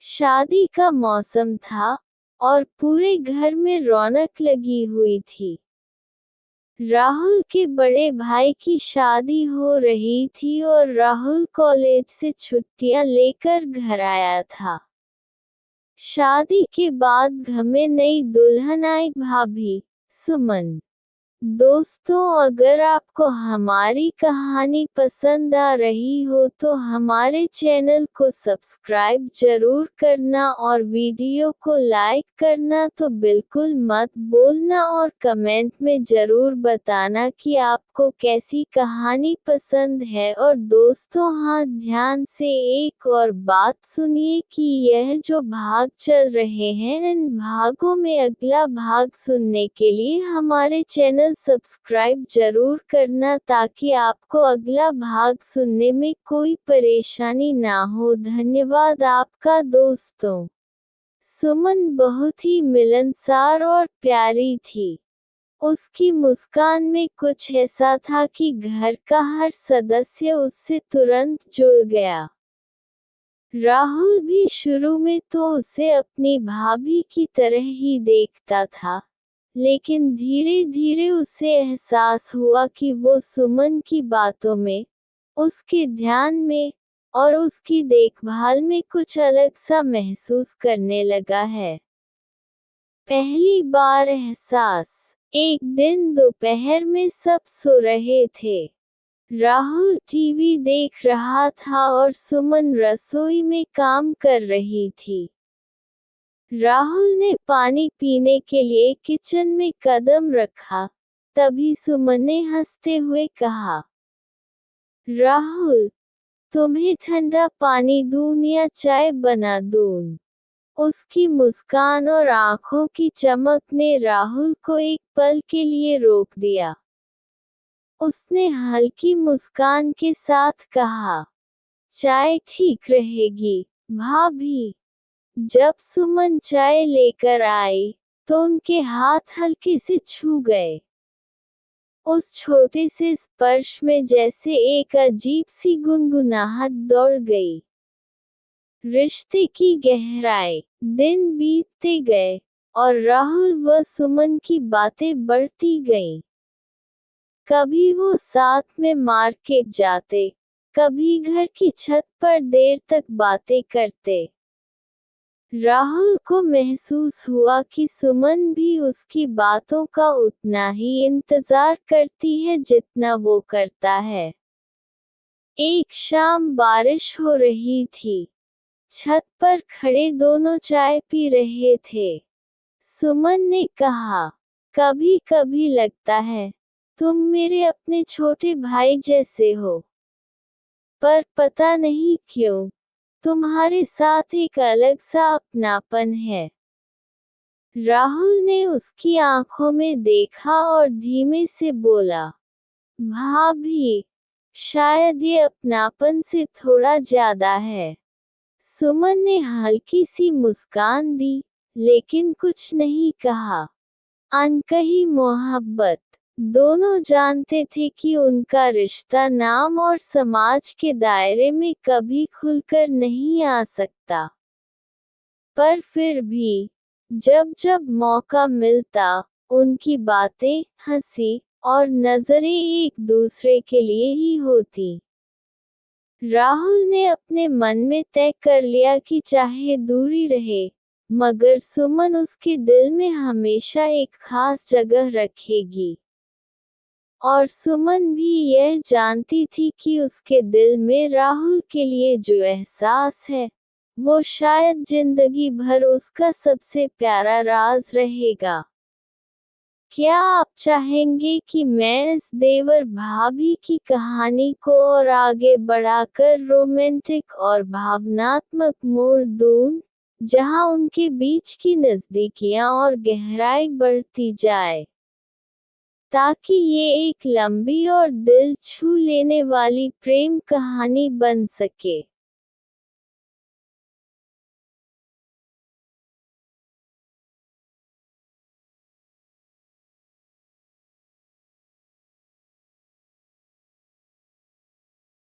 शादी का मौसम था और पूरे घर में रौनक लगी हुई थी। राहुल के बड़े भाई की शादी हो रही थी और राहुल कॉलेज से छुट्टियां लेकर घर आया था। शादी के बाद घर में नई दुल्हन आई भाभी सुमन। दोस्तों, अगर आपको हमारी कहानी पसंद आ रही हो तो हमारे चैनल को सब्सक्राइब जरूर करना और वीडियो को लाइक करना तो बिल्कुल मत भूलना और कमेंट में जरूर बताना कि आपको कैसी कहानी पसंद है। और दोस्तों, हाँ, ध्यान से एक और बात सुनिए कि यह जो भाग चल रहे हैं इन भागों में अगला भाग सुनने के लिए हमारे चैनल सब्सक्राइब जरूर करना ताकि आपको अगला भाग सुनने में कोई परेशानी ना हो। धन्यवाद आपका दोस्तों। सुमन बहुत ही मिलनसार और प्यारी थी। उसकी मुस्कान में कुछ ऐसा था कि घर का हर सदस्य उससे तुरंत जुड़ गया। राहुल भी शुरू में तो उसे अपनी भाभी की तरह ही देखता था, लेकिन धीरे धीरे उसे एहसास हुआ कि वो सुमन की बातों में, उसके ध्यान में और उसकी देखभाल में कुछ अलग सा महसूस करने लगा है। पहली बार एहसास। एक दिन दोपहर में सब सो रहे थे। राहुल टीवी देख रहा था और सुमन रसोई में काम कर रही थी। राहुल ने पानी पीने के लिए किचन में कदम रखा, तभी सुमन ने हंसते हुए कहा, राहुल, तुम्हें ठंडा पानी दूं या चाय बना दूं? उसकी मुस्कान और आंखों की चमक ने राहुल को एक पल के लिए रोक दिया। उसने हल्की मुस्कान के साथ कहा, चाय ठीक रहेगी, भाभी। जब सुमन चाय लेकर आई, तो उनके हाथ हल्के से छू गए। उस छोटे से स्पर्श में जैसे एक अजीब सी गुनगुनाहट दौड़ गई। रिश्ते की गहराई। दिन बीतते गए और राहुल व सुमन की बातें बढ़ती गईं। कभी वो साथ में मार्केट जाते, कभी घर की छत पर देर तक बातें करते। राहुल को महसूस हुआ कि सुमन भी उसकी बातों का उतना ही इंतजार करती है जितना वो करता है। एक शाम बारिश हो रही थी। छत पर खड़े दोनों चाय पी रहे थे। सुमन ने कहा, कभी कभी लगता है तुम मेरे अपने छोटे भाई जैसे हो, पर पता नहीं क्यों तुम्हारे साथ एक अलग सा अपनापन है। राहुल ने उसकी आंखों में देखा और धीमे से बोला, भाभी, शायद ये अपनापन से थोड़ा ज्यादा है। सुमन ने हल्की सी मुस्कान दी, लेकिन कुछ नहीं कहा। अनकही मोहब्बत। दोनों जानते थे कि उनका रिश्ता नाम और समाज के दायरे में कभी खुलकर नहीं आ सकता, पर फिर भी जब जब मौका मिलता, उनकी बातें, हंसी और नजरें एक दूसरे के लिए ही होती। राहुल ने अपने मन में तय कर लिया कि चाहे दूरी रहे, मगर सुमन उसके दिल में हमेशा एक खास जगह रखेगी। और सुमन भी यह जानती थी कि उसके दिल में राहुल के लिए जो एहसास है, वो शायद जिंदगी भर उसका सबसे प्यारा राज रहेगा। क्या आप चाहेंगे कि मैं इस देवर भाभी की कहानी को और आगे बढ़ाकर रोमांटिक और भावनात्मक मोड़ दूं, जहां उनके बीच की नजदीकियां और गहराई बढ़ती जाए, ताकि ये एक लंबी और दिल छू लेने वाली प्रेम कहानी बन सके?